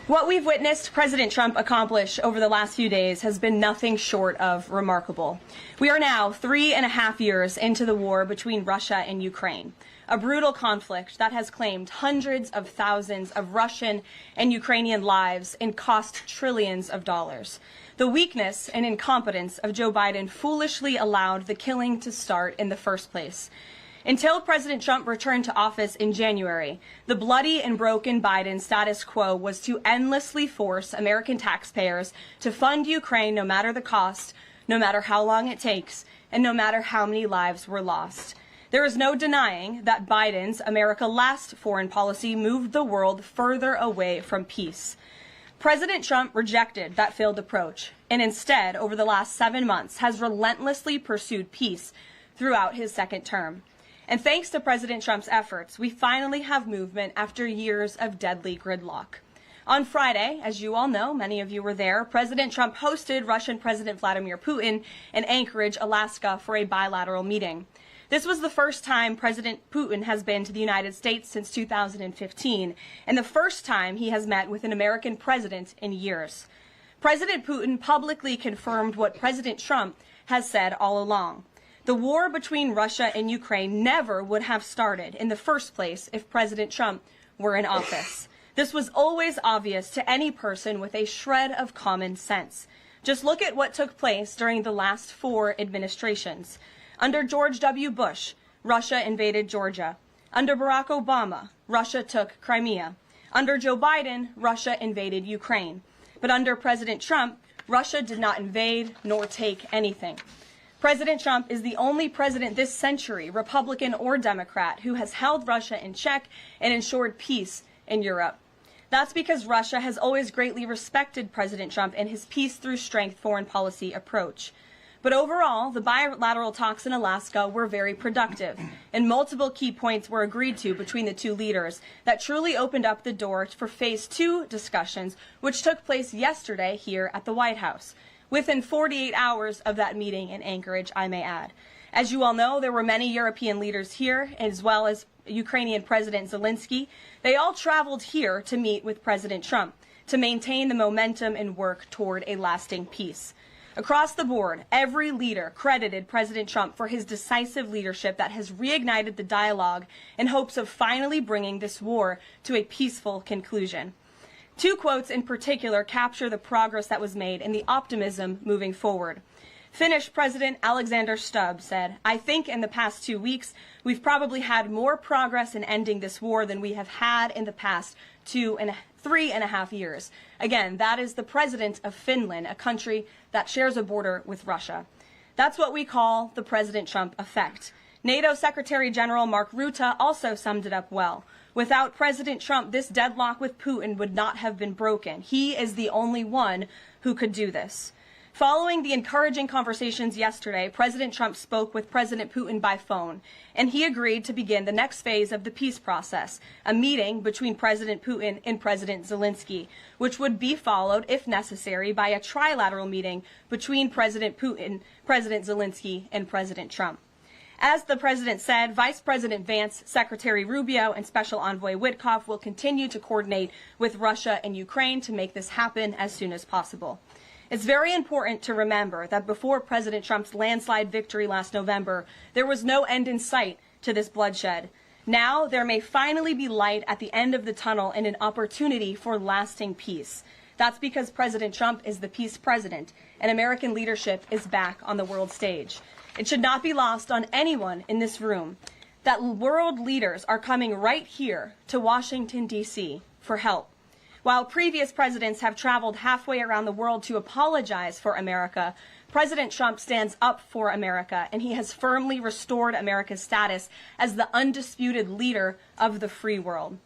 What we've witnessed President Trump accomplish over the last few days has been nothing short of remarkable. We are now 3.5 years into the war between Russia and Ukraine, a brutal conflict that has claimed hundreds of thousands of Russian and Ukrainian lives and cost trillions of dollars. The weakness and incompetence of Joe Biden foolishly allowed the killing to start in the first place. Until President Trump returned to office in January, the bloody and broken Biden status quo was to endlessly force American taxpayers to fund Ukraine no matter the cost, no matter how long it takes, and no matter how many lives were lost. There is no denying that Biden's America Last foreign policy moved the world further away from peace. President Trump rejected that failed approach, and instead, over the last 7 months, has relentlessly pursued peace throughout his second term. And thanks to President Trump's efforts, we finally have movement after years of deadly gridlock. On Friday, as you all know, many of you were there, President Trump hosted Russian President Vladimir Putin in Anchorage, Alaska, for a bilateral meeting. This was the first time President Putin has been to the United States since 2015, and the first time he has met with an American president in years. President Putin publicly confirmed what President Trump has said all along. The war between Russia and Ukraine never would have started in the first place if President Trump were in office. This was always obvious to any person with a shred of common sense. Just look at what took place during the last 4 administrations. Under George W. Bush, Russia invaded Georgia. Under Barack Obama, Russia took Crimea. Under Joe Biden, Russia invaded Ukraine. But under President Trump, Russia did not invade nor take anything. President Trump is the only president this century, Republican or Democrat, who has held Russia in check and ensured peace in Europe. That's because Russia has always greatly respected President Trump and his peace through strength foreign policy approach. But overall, the bilateral talks in Alaska were very productive, and multiple key points were agreed to between the two leaders that truly opened up the door for Phase 2 discussions, which took place yesterday here at the White House. Within 48 hours of that meeting in Anchorage, I may add. As you all know, there were many European leaders here, as well as Ukrainian President Zelensky. They all traveled here to meet with President Trump to maintain the momentum and work toward a lasting peace. Across the board, every leader credited President Trump for his decisive leadership that has reignited the dialogue in hopes of finally bringing this war to a peaceful conclusion. 2 quotes in particular capture the progress that was made and the optimism moving forward. Finnish President Alexander Stubb said, "I think in the past 2 weeks, we've probably had more progress in ending this war than we have had in the past 3.5 years. Again, that is the president of Finland, a country that shares a border with Russia. That's what we call the President Trump effect. NATO Secretary General Mark Rutte also summed it up well. Without President Trump, this deadlock with Putin would not have been broken. He is the only one who could do this." Following the encouraging conversations yesterday, President Trump spoke with President Putin by phone, and he agreed to begin the next phase of the peace process, a meeting between President Putin and President Zelensky, which would be followed, if necessary, by a trilateral meeting between President Putin, President Zelensky, and President Trump. As the president said, Vice President Vance, Secretary Rubio, and Special Envoy Witkoff will continue to coordinate with Russia and Ukraine to make this happen as soon as possible. It's very important to remember that before President Trump's landslide victory last November, there was no end in sight to this bloodshed. Now there may finally be light at the end of the tunnel and an opportunity for lasting peace. That's because President Trump is the peace president, and American leadership is back on the world stage. It should not be lost on anyone in this room that world leaders are coming right here to Washington, D.C. for help. While previous presidents have traveled halfway around the world to apologize for America, President Trump stands up for America, and he has firmly restored America's status as the undisputed leader of the free world.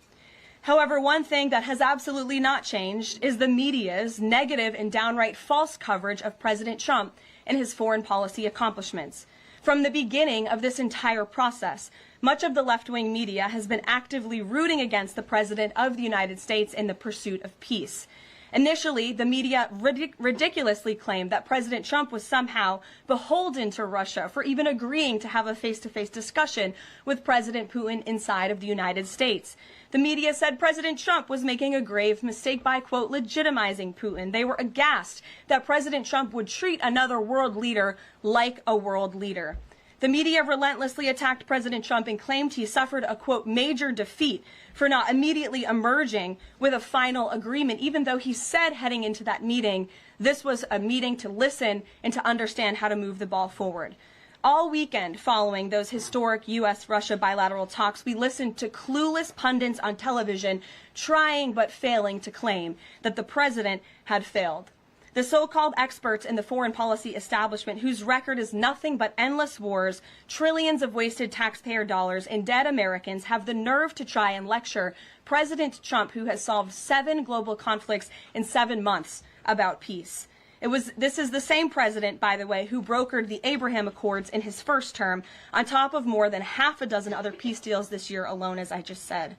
However, one thing that has absolutely not changed is the media's negative and downright false coverage of President Trump and his foreign policy accomplishments. From the beginning of this entire process, much of the left-wing media has been actively rooting against the President of the United States in the pursuit of peace. Initially, the media ridiculously claimed that President Trump was somehow beholden to Russia for even agreeing to have a face-to-face discussion with President Putin inside of the United States. The media said President Trump was making a grave mistake by, quote, legitimizing Putin. They were aghast that President Trump would treat another world leader like a world leader. The media relentlessly attacked President Trump and claimed he suffered a, quote, major defeat for not immediately emerging with a final agreement, even though he said heading into that meeting, this was a meeting to listen and to understand how to move the ball forward. All weekend following those historic U.S.-Russia bilateral talks, we listened to clueless pundits on television trying but failing to claim that the president had failed. The so-called experts in the foreign policy establishment, whose record is nothing but endless wars, trillions of wasted taxpayer dollars, and dead Americans, have the nerve to try and lecture President Trump, who has solved 7 global conflicts in 7 months, about peace. This is the same president, by the way, who brokered the Abraham Accords in his first term, on top of more than half a dozen other peace deals this year alone, as I just said.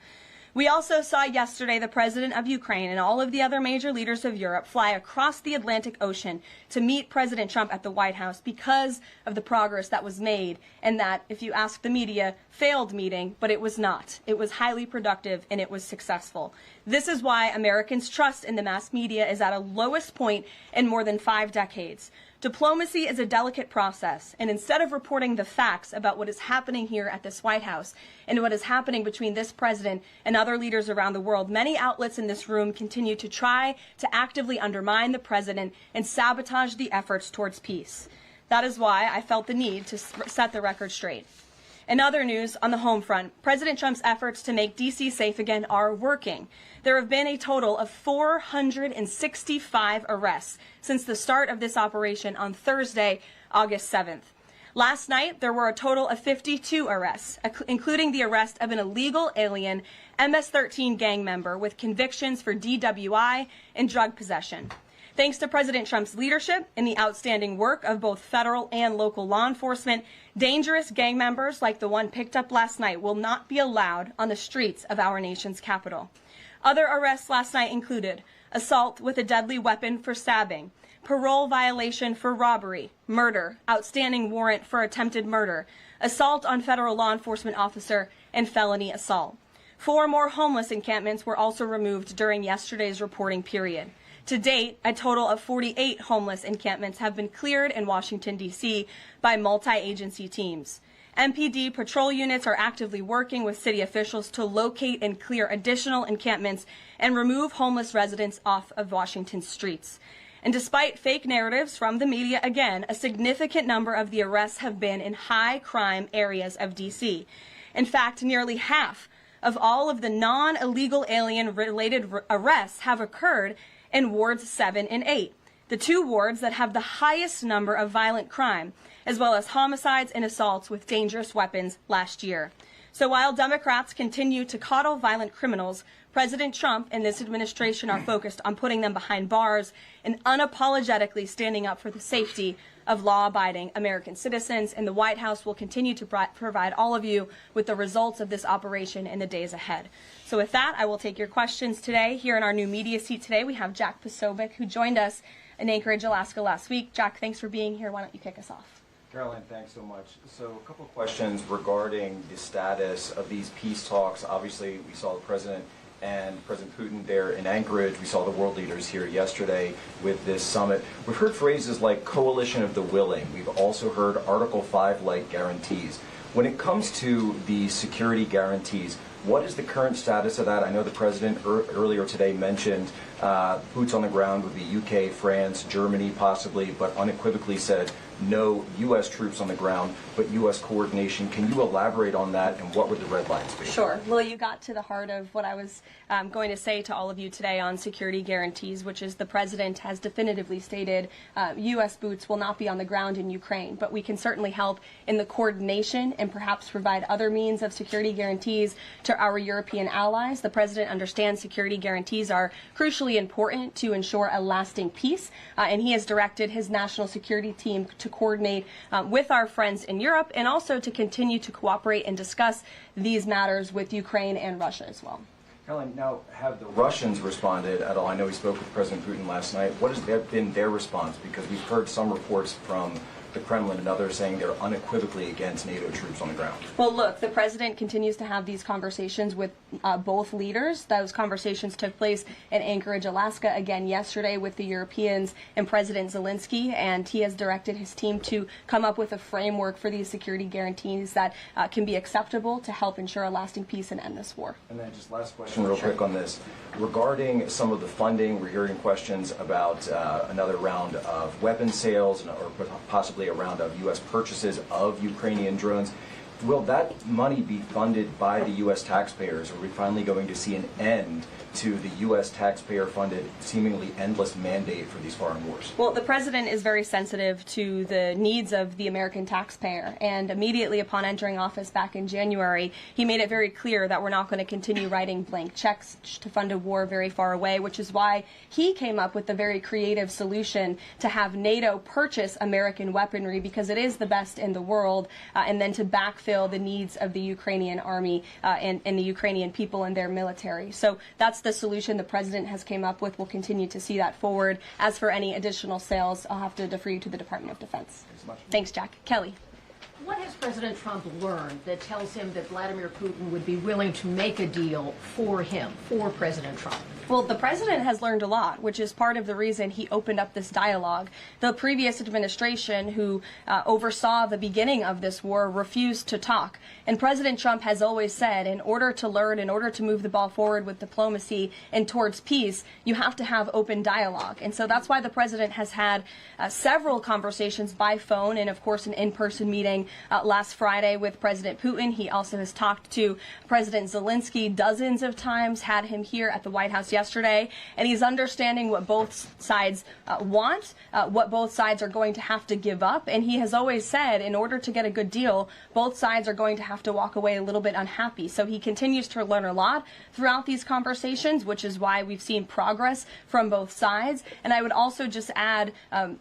We also saw yesterday the president of Ukraine and all of the other major leaders of Europe fly across the Atlantic Ocean to meet President Trump at the White House because of the progress that was made, and that, if you ask the media, failed meeting, but it was not. It was highly productive and it was successful. This is why Americans' trust in the mass media is at a lowest point in more than 5 decades. Diplomacy is a delicate process, and instead of reporting the facts about what is happening here at this White House and what is happening between this president and other leaders around the world, many outlets in this room continue to try to actively undermine the president and sabotage the efforts towards peace. That is why I felt the need to set the record straight. In other news, on the home front, President Trump's efforts to make D.C. safe again are working. There have been a total of 465 arrests since the start of this operation on Thursday, August 7th. Last night, there were a total of 52 arrests, including the arrest of an illegal alien MS-13 gang member with convictions for DWI and drug possession. Thanks to President Trump's leadership and the outstanding work of both federal and local law enforcement, dangerous gang members like the one picked up last night will not be allowed on the streets of our nation's capital. Other arrests last night included assault with a deadly weapon for stabbing, parole violation for robbery, murder, outstanding warrant for attempted murder, assault on federal law enforcement officer, and felony assault. 4 more homeless encampments were also removed during yesterday's reporting period. To date, a total of 48 homeless encampments have been cleared in Washington, D.C. by multi-agency teams. MPD patrol units are actively working with city officials to locate and clear additional encampments and remove homeless residents off of Washington's streets. And despite fake narratives from the media, again, a significant number of the arrests have been in high-crime areas of D.C. In fact, nearly half of all of the non-illegal alien-related arrests have occurred in wards 7 and 8, the 2 wards that have the highest number of violent crime, as well as homicides and assaults with dangerous weapons last year. So while Democrats continue to coddle violent criminals, President Trump and this administration are focused on putting them behind bars and unapologetically standing up for the safety of law-abiding American citizens, and the White House will continue to provide all of you with the results of this operation in the days ahead. So with that, I will take your questions today. Here in our new media seat today, we have Jack Posobiec, who joined us in Anchorage, Alaska last week. Jack, thanks for being here. Why don't you kick us off? Karoline, thanks so much. So a couple of questions regarding the status of these peace talks. Obviously, we saw the President and President Putin there in Anchorage. We saw the world leaders here yesterday with this summit. We've heard phrases like coalition of the willing. We've also heard Article 5-like guarantees. When it comes to the security guarantees, what is the current status of that? I know the President earlier today mentioned boots on the ground with the UK, France, Germany possibly, but unequivocally said no U.S. troops on the ground, but U.S. coordination. Can you elaborate on that, and what would the red lines be? Sure. Well, you got to the heart of what I was going to say to all of you today on security guarantees, which is the President has definitively stated U.S. boots will not be on the ground in Ukraine, but we can certainly help in the coordination and perhaps provide other means of security guarantees to our European allies. The President understands security guarantees are crucially important to ensure a lasting peace, and he has directed his national security team to coordinate with our friends in Europe, and also to continue to cooperate and discuss these matters with Ukraine and Russia as well. Karoline, now, have the Russians responded at all? I know we spoke with President Putin last night. What has been their response? Because we've heard some reports from the Kremlin and others saying they're unequivocally against NATO troops on the ground. Well, look, the president continues to have these conversations with both leaders. Those conversations took place in Anchorage, Alaska, again yesterday with the Europeans and President Zelensky, and he has directed his team to come up with a framework for these security guarantees that can be acceptable to help ensure a lasting peace and end this war. And then just last question real quick on this. Regarding some of the funding, we're hearing questions about another round of weapons sales or possibly a round of U.S. purchases of Ukrainian drones. Will that money be funded by the U.S. taxpayers? Are we finally going to see an end to the U.S. taxpayer-funded, seemingly endless mandate for these foreign wars? Well, the president is very sensitive to the needs of the American taxpayer, and immediately upon entering office back in January, he made it very clear that we're not going to continue writing blank checks to fund a war very far away, which is why he came up with the very creative solution to have NATO purchase American weaponry, because it is the best in the world, and then to backfill the needs of the Ukrainian army and the Ukrainian people and their military. So that's the solution the president has came up with. We'll continue to see that forward. As for any additional sales, I'll have to defer you to the Department of Defense. Thanks, Jack. Kelly. What has President Trump learned that tells him that Vladimir Putin would be willing to make a deal for him, for President Trump? Well, the president has learned a lot, which is part of the reason he opened up this dialogue. The previous administration, who oversaw the beginning of this war, refused to talk. And President Trump has always said, in order to learn, in order to move the ball forward with diplomacy and towards peace, you have to have open dialogue. And so that's why the president has had several conversations by phone and, of course, an in-person meeting last Friday with President Putin. He also has talked to President Zelensky dozens of times, had him here at the White House yesterday, and he's understanding what both sides want, what both sides are going to have to give up. And he has always said, in order to get a good deal, both sides are going to have to walk away a little bit unhappy. So he continues to learn a lot throughout these conversations, which is why we've seen progress from both sides. And I would also just add,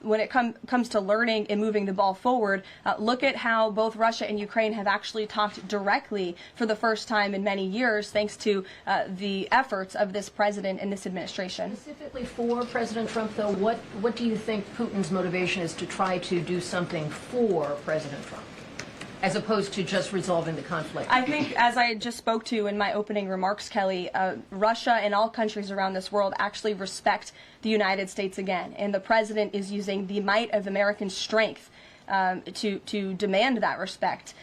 when it comes to learning and moving the ball forward, look at how both Russia and Ukraine have actually talked directly for the first time in many years, thanks to the efforts of this president and this administration. Specifically for President Trump, though, what do you think Putin's motivation is to try to do something for President Trump, as opposed to just resolving the conflict? I think, as I just spoke to in my opening remarks, Kelly, Russia and all countries around this world actually respect the United States again. And the president is using the might of American strength to demand that respect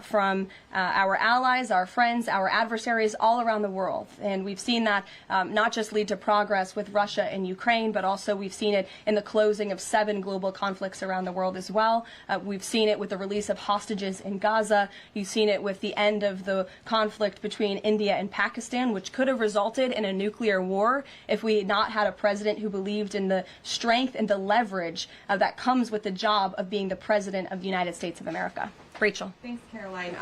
from our allies, our friends, our adversaries all around the world. And we've seen that not just lead to progress with Russia and Ukraine, but also we've seen it in the closing of 7 global conflicts around the world as well. We've seen it with the release of hostages in Gaza. You've seen it with the end of the conflict between India and Pakistan, which could have resulted in a nuclear war if we had not had a president who believed in the strength and the leverage that comes with the job of being the president of the United States of America. Rachel. Thanks, Caroline.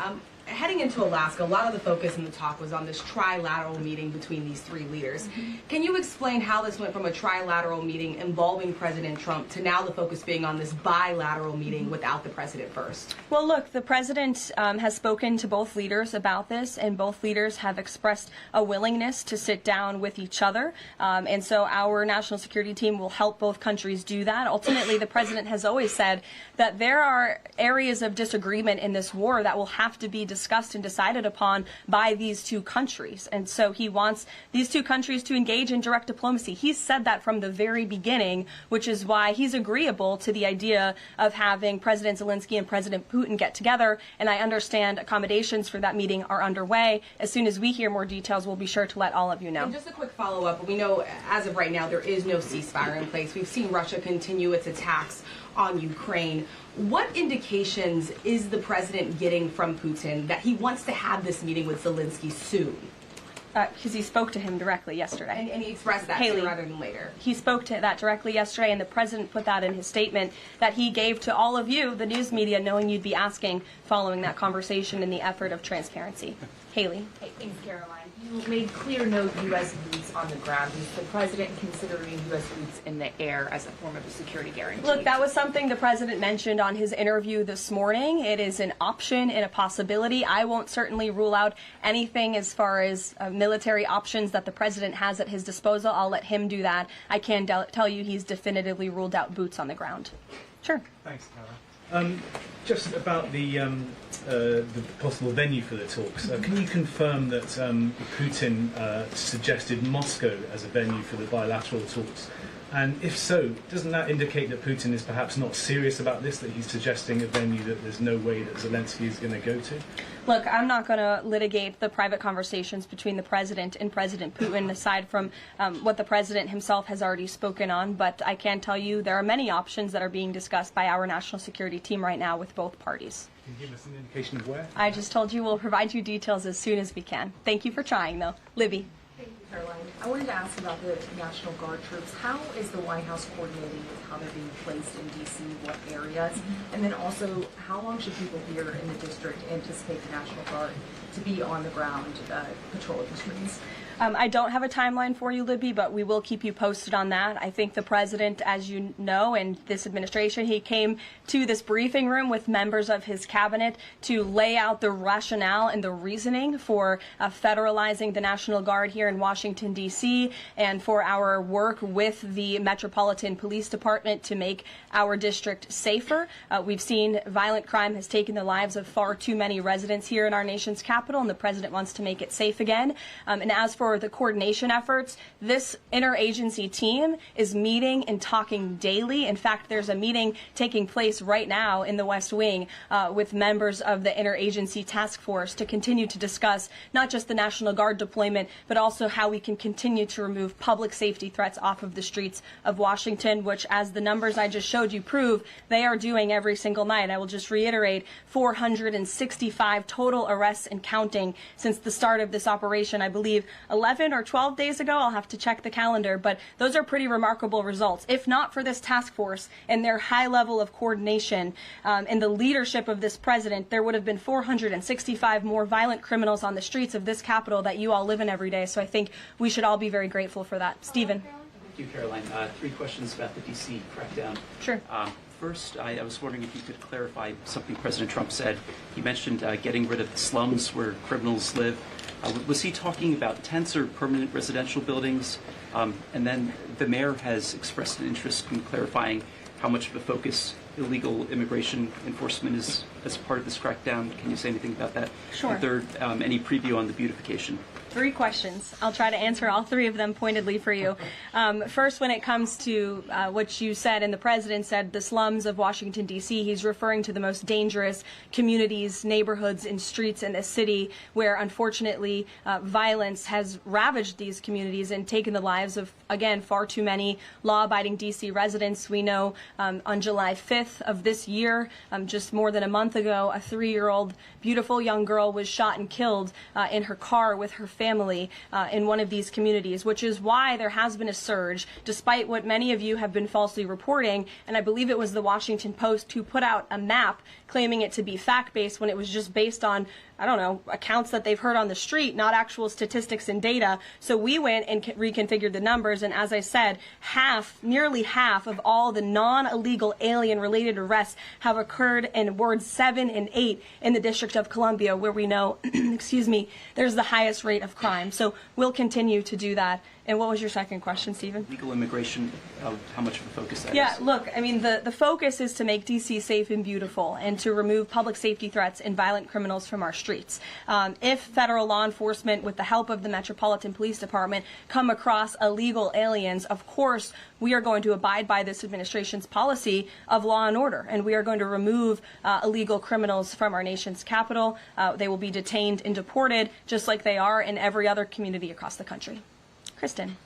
Heading into Alaska, a lot of the focus in the talk was on this trilateral meeting between these 3 leaders. Can you explain how this went from a trilateral meeting involving President Trump to now the focus being on this bilateral meeting without the president first? Well, look, the president has spoken to both leaders about this, and both leaders have expressed a willingness to sit down with each other. And so our national security team will help both countries do that. Ultimately, the president has always said that there are areas of disagreement in this war that will have to be discussed and decided upon by these 2 countries. And so he wants these 2 countries to engage in direct diplomacy. He's said that from the very beginning, which is why he's agreeable to the idea of having President Zelensky and President Putin get together. And I understand accommodations for that meeting are underway. As soon as we hear more details, we'll be sure to let all of you know. And just a quick follow-up. We know as of right now there is no ceasefire in place. We've seen Russia continue its attacks on Ukraine. What indications is the president getting from Putin that he wants to have this meeting with Zelensky soon? Because he spoke to him directly yesterday. And he expressed that Haley, sooner rather than later. He spoke to that directly yesterday, and the president put that in his statement that he gave to all of you, the news media, knowing you'd be asking following that conversation in the effort of transparency. Haley. Hey, thanks, Caroline. You made clear no U.S. boots on the ground. Is the president considering U.S. boots in the air as a form of a security guarantee? Look, that was something the president mentioned on his interview this morning. It is an option and a possibility. I won't certainly rule out anything as far as military options that the president has at his disposal. I'll let him do that. I can tell you he's definitively ruled out boots on the ground. Sure. Thanks, Caroline. Just about the possible venue for the talks, can you confirm that Putin suggested Moscow as a venue for the bilateral talks? And if so, doesn't that indicate that Putin is perhaps not serious about this, that he's suggesting a venue that there's no way that Zelensky is going to go to? Look, I'm not going to litigate the private conversations between the president and President Putin, aside from what the president himself has already spoken on. But I can tell you there are many options that are being discussed by our national security team right now with both parties. Can you give us an indication of where? I just told you we'll provide you details as soon as we can. Thank you for trying, though. Libby. Thank you, Caroline. I wanted to ask about the National Guard troops. How is the White House coordinating with how they're being placed in D.C., what areas? And then also, how long should people here in the district anticipate the National Guard to be on the ground patrolling the streets? I don't have a timeline for you, Libby, but we will keep you posted on that. I think the president, as you know, and this administration, he came to this briefing room with members of his cabinet to lay out the rationale and the reasoning for federalizing the National Guard here in Washington, D.C., and for our work with the Metropolitan Police Department to make our district safer. We've seen violent crime has taken the lives of far too many residents here in our nation's capital, and the president wants to make it safe again. And as for the coordination efforts, this interagency team is meeting and talking daily. In fact, there's a meeting taking place right now in the West Wing with members of the interagency task force to continue to discuss not just the National Guard deployment, but also how we can continue to remove public safety threats off of the streets of Washington, which, as the numbers I just showed you prove, they are doing every single night. I will just reiterate, 465 total arrests and counting since the start of this operation. I believe 11 or 12 days ago. I'll have to check the calendar, but those are pretty remarkable results. If not for this task force and their high level of coordination and the leadership of this president, there would have been 465 more violent criminals on the streets of this capital that you all live in every day. So I think we should all be very grateful for that. Stephen. Thank you, Caroline. 3 questions about the D.C. crackdown. Sure. First, I was wondering if you could clarify something President Trump said. He mentioned getting rid of the slums where criminals live. Was he talking about tents or permanent residential buildings? And then the mayor has expressed an interest in clarifying how much of a focus illegal immigration enforcement is as part of this crackdown. Can you say anything about that? Sure. And third, any preview on the beautification? 3 questions. I'll try to answer all 3 of them pointedly for you. First, when it comes to what you said and the president said, the slums of Washington, D.C., he's referring to the most dangerous communities, neighborhoods, and streets in this city where, unfortunately, violence has ravaged these communities and taken the lives of, again, far too many law-abiding D.C. residents. We know on July 5th of this year, just more than a month ago, a 3-year-old beautiful young girl was shot and killed in her car with her family in one of these communities, which is why there has been a surge, despite what many of you have been falsely reporting. And I believe it was the Washington Post who put out a map claiming it to be fact-based when it was just based on, I don't know, accounts that they've heard on the street, not actual statistics and data. So we went and reconfigured the numbers, and as I said, nearly half of all the non-illegal alien-related arrests have occurred in wards 7 and 8 in the District of Columbia, where we know, excuse me, there's the highest rate of crime. So we'll continue to do that. And what was your second question, Stephen? Legal immigration, how much of a focus that is? Yeah, look, I mean, the focus is to make D.C. safe and beautiful and to remove public safety threats and violent criminals from our streets. If federal law enforcement, with the help of the Metropolitan Police Department, come across illegal aliens, of course, we are going to abide by this administration's policy of law and order, and we are going to remove illegal criminals from our nation's capital. They will be detained and deported, just like they are in every other community across the country. Kristen.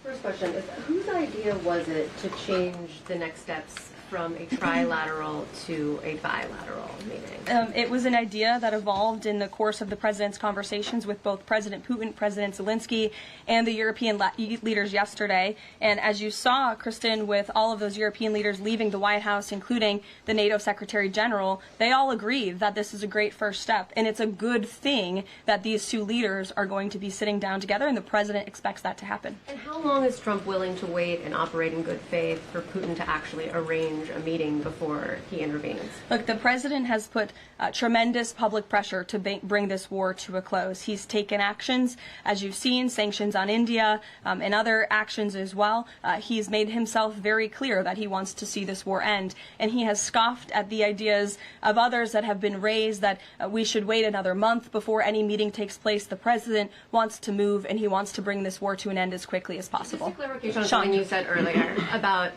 First question is, whose idea was it to change the next steps from a trilateral to a bilateral meeting? It was an idea that evolved in the course of the president's conversations with both President Putin, President Zelensky, and the European leaders yesterday. And as you saw, Kristen, with all of those European leaders leaving the White House, including the NATO Secretary General, they all agreed that this is a great first step. And it's a good thing that these two leaders are going to be sitting down together, and the president expects that to happen. And how long is Trump willing to wait and operate in good faith for Putin to actually arrange a meeting before he intervenes? Look, the president has put tremendous public pressure to bring this war to a close. He's taken actions, as you've seen, sanctions on India and other actions as well. He's made himself very clear that he wants to see this war end, and he has scoffed at the ideas of others that have been raised that we should wait another month before any meeting takes place. The president wants to move, and he wants to bring this war to an end as quickly as possible. Just a clarification on something you said earlier about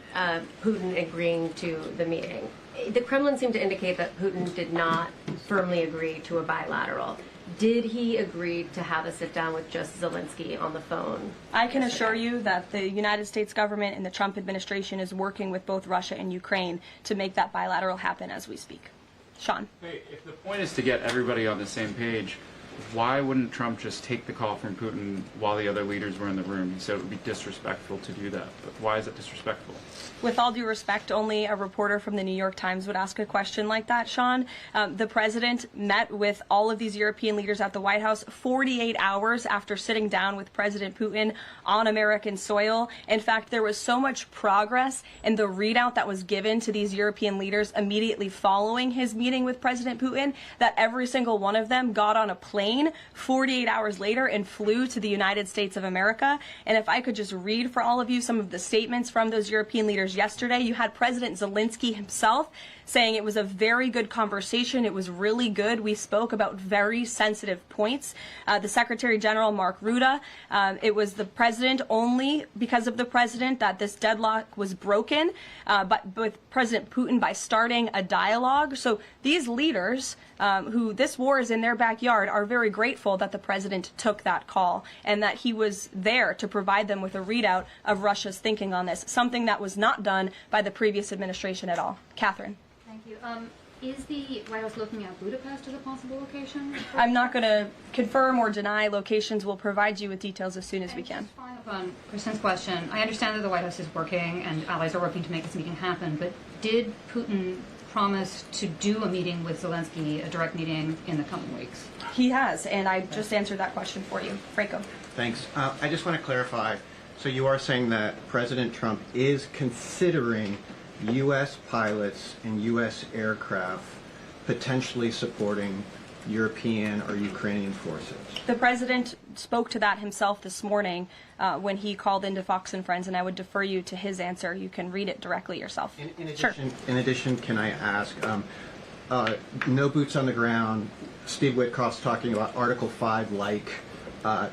Putin agreeing to the meeting. The Kremlin seemed to indicate that Putin did not firmly agree to a bilateral. Did he agree to have a sit-down with just Zelensky on the phone? I can assure you that the United States government and the Trump administration is working with both Russia and Ukraine to make that bilateral happen as we speak. Sean. Hey, if the point is to get everybody on the same page, why wouldn't Trump just take the call from Putin while the other leaders were in the room? He said it would be disrespectful to do that. But why is it disrespectful? With all due respect, only a reporter from the New York Times would ask a question like that, Sean. The president met with all of these European leaders at the White House 48 hours after sitting down with President Putin on American soil. In fact, there was so much progress in the readout that was given to these European leaders immediately following his meeting with President Putin that every single one of them got on a plane 48 hours later and flew to the United States of America. And if I could just read for all of you some of the statements from those European leaders yesterday, you had President Zelensky himself saying it was a very good conversation. It was really good. We spoke about very sensitive points. The Secretary General, Mark Rutte, it was the president, only because of the president, that this deadlock was broken, but with President Putin by starting a dialogue. So these leaders, who this war is in their backyard, are very grateful that the president took that call and that he was there to provide them with a readout of Russia's thinking on this, something that was not done by the previous administration at all. Catherine. Thank you. Is the White House looking at Budapest as a possible location? I'm not going to confirm or deny locations. We'll provide you with details as soon as we can. Just following up on Kristen's question, I understand that the White House is working and allies are working to make this meeting happen, but did Putin promise to do a meeting with Zelensky, a direct meeting, in the coming weeks? He has, and I just answered that question for you. Franco. Thanks. I just want to clarify. So you are saying that President Trump is considering U.S. pilots and U.S. aircraft potentially supporting European or Ukrainian forces? The president spoke to that himself this morning when he called into Fox and Friends, and I would defer you to his answer. You can read it directly yourself. In addition, can I ask, no boots on the ground, Steve Witkoff's talking about Article 5-like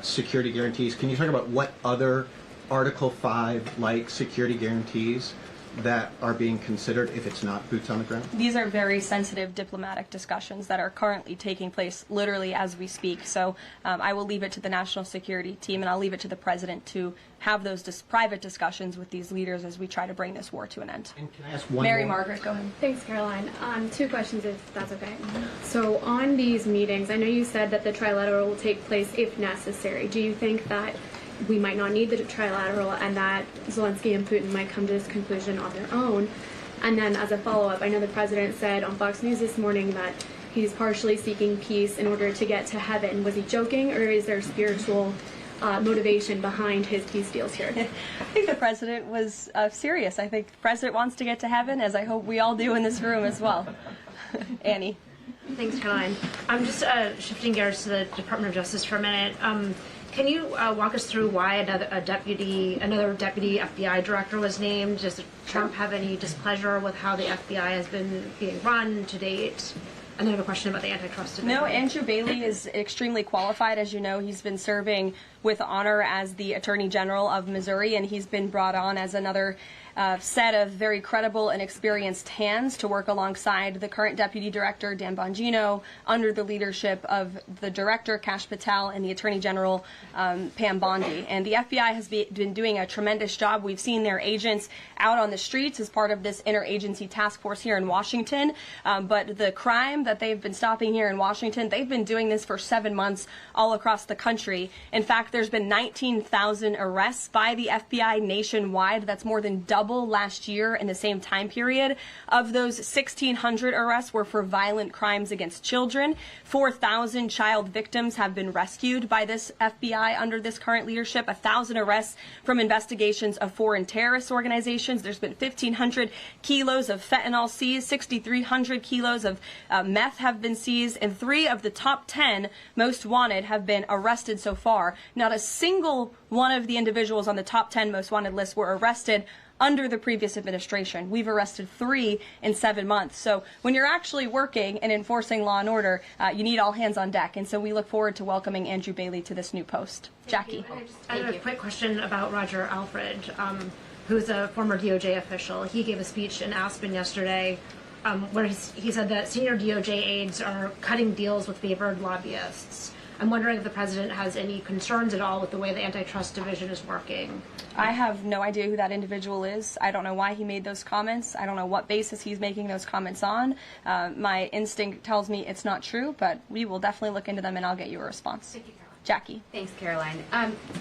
security guarantees. Can you talk about what other Article 5-like security guarantees that are being considered if it's not boots on the ground? These are very sensitive diplomatic discussions that are currently taking place literally as we speak. So I will leave it to the national security team, and I'll leave it to the president to have those private discussions with these leaders as we try to bring this war to an end. And can I ask one Mary more? Margaret, go ahead. Thanks, Caroline. Two questions, if that's okay. So on these meetings, I know you said that the trilateral will take place if necessary. Do you think that we might not need the trilateral and that Zelensky and Putin might come to this conclusion on their own? And then as a follow-up, I know the president said on Fox News this morning that he's partially seeking peace in order to get to heaven. Was he joking, or is there spiritual motivation behind his peace deals here? I think the president was serious. I think the president wants to get to heaven, as I hope we all do in this room as well. Annie. Thanks, Caroline. I'm just shifting gears to the Department of Justice for a minute. Can you walk us through why another deputy FBI director was named? Does Trump have any displeasure with how the FBI has been being run to date? And then I have a question about the antitrust division. No, Andrew Bailey is extremely qualified. As you know, he's been serving with honor as the Attorney General of Missouri, and he's been brought on as another set of very credible and experienced hands to work alongside the current Deputy Director, Dan Bongino, under the leadership of the Director, Kash Patel, and the Attorney General, Pam Bondi. And the FBI has been doing a tremendous job. We've seen their agents out on the streets as part of this interagency task force here in Washington. But the crime that they've been stopping here in Washington, they've been doing this for 7 months all across the country. In fact, there's been 19,000 arrests by the FBI nationwide. That's more than double last year in the same time period. Of those, 1,600 arrests were for violent crimes against children. 4,000 child victims have been rescued by this FBI under this current leadership. 1,000 arrests from investigations of foreign terrorist organizations. There's been 1,500 kilos of fentanyl seized. 6,300 kilos of meth have been seized. And 3 of the top 10 most wanted have been arrested so far. Not a single one of the individuals on the top 10 most wanted list were arrested under the previous administration. We've arrested 3 in 7 months. So when you're actually working and enforcing law and order, you need all hands on deck. And so we look forward to welcoming Andrew Bailey to this new post. Jackie. I have a quick question about Roger Alfred, who's a former DOJ official. He gave a speech in Aspen yesterday where he said that senior DOJ aides are cutting deals with favored lobbyists. I'm wondering if the president has any concerns at all with the way the antitrust division is working. I have no idea who that individual is. I don't know why he made those comments. I don't know what basis he's making those comments on. My instinct tells me it's not true, but we will definitely look into them and I'll get you a response. Thank you, Caroline. Jackie. Thanks, Caroline.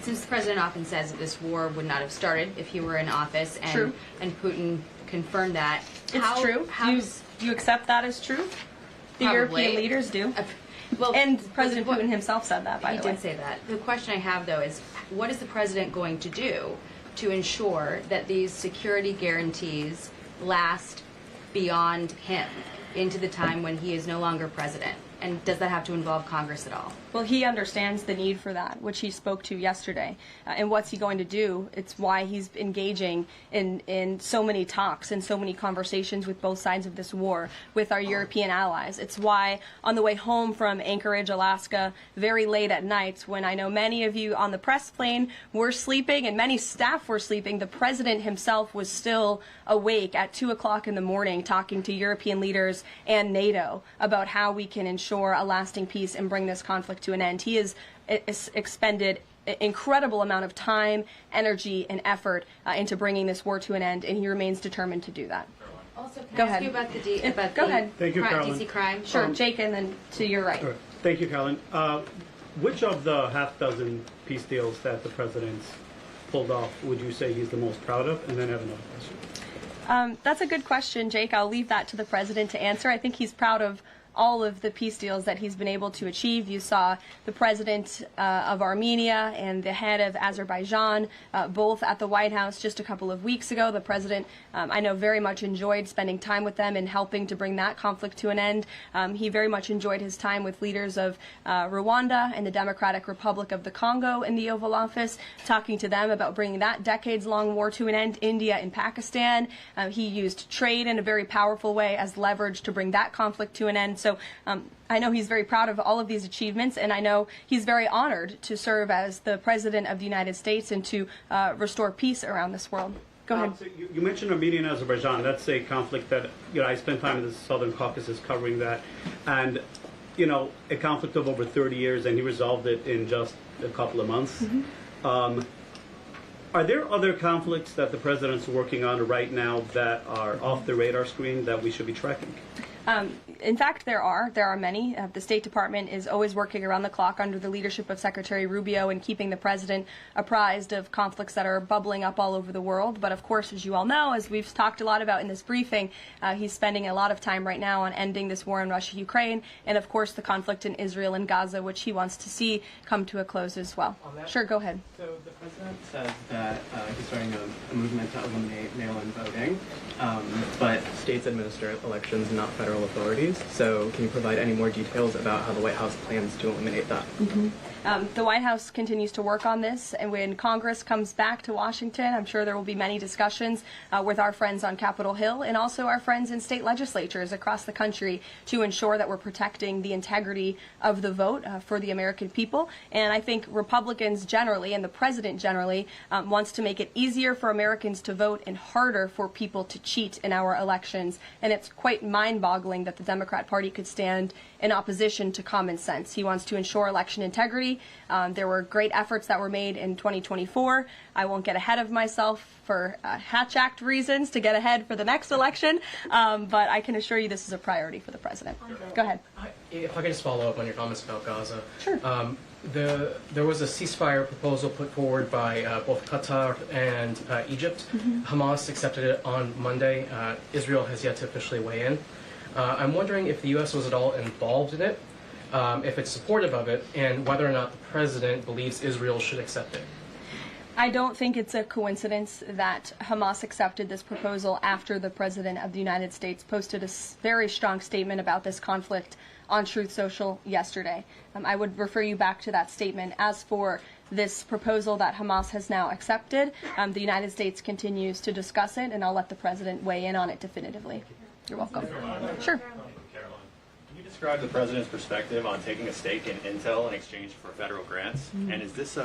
Since the president often says that this war would not have started if he were in office, and, true. And Putin confirmed that. It's true. You accept that as true? The European leaders do. Well, and President Putin himself said that, by the way. He did say that. The question I have, though, is what is the president going to do to ensure that these security guarantees last beyond him into the time when he is no longer president? And does that have to involve Congress at all? Well, he understands the need for that, which he spoke to yesterday. And what's he going to do? It's why he's engaging in so many talks and so many conversations with both sides of this war with our European allies. It's why on the way home from Anchorage, Alaska, very late at night, when I know many of you on the press plane were sleeping and many staff were sleeping, the president himself was still awake at 2 o'clock in the morning talking to European leaders and NATO about how we can ensure a lasting peace and bring this conflict to an end. He has expended an incredible amount of time, energy, and effort into bringing this war to an end, and he remains determined to do that. Also, can Go I ask ahead. you about the Go ahead. Thank you, Caroline. DC crime? Sure, Jake, and then to your right. Right. Thank you, Caroline. Which of the half-dozen peace deals that the president's pulled off would you say he's the most proud of? And then I have another question. That's a good question, Jake. I'll leave that to the president to answer. I think he's proud of all of the peace deals that he's been able to achieve. You saw the president of Armenia and the head of Azerbaijan both at the White House just a couple of weeks ago. The president, I know, very much enjoyed spending time with them and helping to bring that conflict to an end. He very much enjoyed his time with leaders of Rwanda and the Democratic Republic of the Congo in the Oval Office, talking to them about bringing that decades-long war to an end. India and Pakistan. He used trade in a very powerful way as leverage to bring that conflict to an end. So I know he's very proud of all of these achievements, and I know he's very honored to serve as the President of the United States and to restore peace around this world. Go ahead. So you mentioned Armenia and Azerbaijan. That's a conflict that, I spent time in the Southern Caucasus covering that. And, a conflict of over 30 years, and he resolved it in just a couple of months. Mm-hmm. Are there other conflicts that the president's working on right now that are off the radar screen that we should be tracking? In fact, there are many. The State Department is always working around the clock under the leadership of Secretary Rubio and keeping the president apprised of conflicts that are bubbling up all over the world. But of course, as you all know, as we've talked a lot about in this briefing, he's spending a lot of time right now on ending this war in Russia-Ukraine, and of course the conflict in Israel and Gaza, which he wants to see come to a close as well. Sure, go ahead. So the president says that he's starting a movement to eliminate mail-in voting, but states administer elections, not federal authorities. So can you provide any more details about how the White House plans to eliminate that? Mm-hmm. The White House continues to work on this, and when Congress comes back to Washington, I'm sure there will be many discussions with our friends on Capitol Hill and also our friends in state legislatures across the country to ensure that we're protecting the integrity of the vote for the American people. And I think Republicans generally and the president generally wants to make it easier for Americans to vote and harder for people to cheat in our elections. And it's quite mind-boggling that the Democrat Party could stand in opposition to common sense. He wants to ensure election integrity. There were great efforts that were made in 2024. I won't get ahead of myself for Hatch Act reasons to get ahead for the next election, but I can assure you this is a priority for the president. Go ahead. If I could just follow up on your comments about Gaza. Sure. There was a ceasefire proposal put forward by both Qatar and Egypt. Hamas accepted it on Monday. Israel has yet to officially weigh in. I'm wondering if the U.S. was at all involved in it, if it's supportive of it, and whether or not the president believes Israel should accept it. I don't think it's a coincidence that Hamas accepted this proposal after the President of the United States posted a very strong statement about this conflict on Truth Social yesterday. I would refer you back to that statement. As for this proposal that Hamas has now accepted, the United States continues to discuss it, and I'll let the President weigh in on it definitively. You're welcome. Sure. Caroline, can you describe the president's perspective on taking a stake in Intel in exchange for federal grants? And is this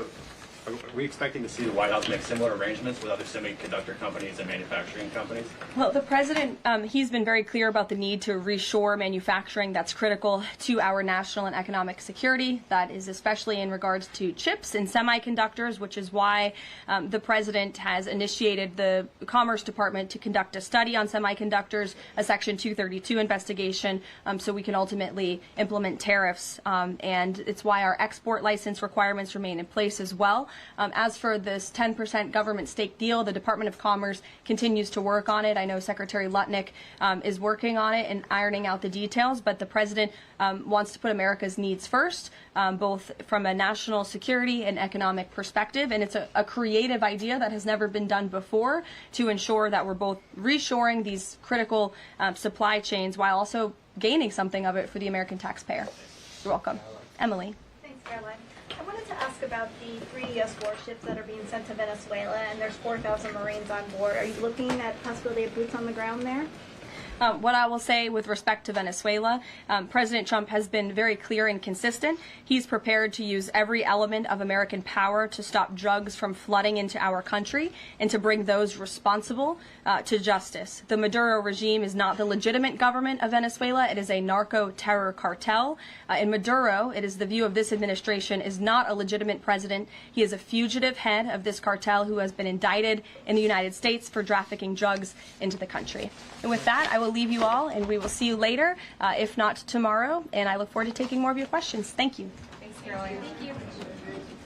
are we expecting to see the White House make similar arrangements with other semiconductor companies and manufacturing companies? Well, the president, he's been very clear about the need to reshore manufacturing that's critical to our national and economic security. That is especially in regards to chips and semiconductors, which is why the president has initiated the Commerce Department to conduct a study on semiconductors, a Section 232 investigation, so we can ultimately implement tariffs. And it's why our export license requirements remain in place as well. As for this 10% government stake deal, the Department of Commerce continues to work on it. I know Secretary Lutnick is working on it and ironing out the details, but the president wants to put America's needs first, both from a national security and economic perspective. And it's a creative idea that has never been done before to ensure that we're both reshoring these critical supply chains while also gaining something of it for the American taxpayer. You're welcome. Emily. Thanks, Caroline. I wanted to ask about the 3 U.S. warships that are being sent to Venezuela, and there's 4,000 Marines on board. Are you looking at possibility of boots on the ground there? What I will say with respect to Venezuela, President Trump has been very clear and consistent. He's prepared to use every element of American power to stop drugs from flooding into our country and to bring those responsible to justice. The Maduro regime is not the legitimate government of Venezuela. It is a narco-terror cartel. In Maduro, it is the view of this administration, is not a legitimate president. He is a fugitive head of this cartel who has been indicted in the United States for trafficking drugs into the country. And with that, I will leave you all, and we will see you later, if not tomorrow. And I look forward to taking more of your questions. Thank you. Thanks, Caroline. Thank you.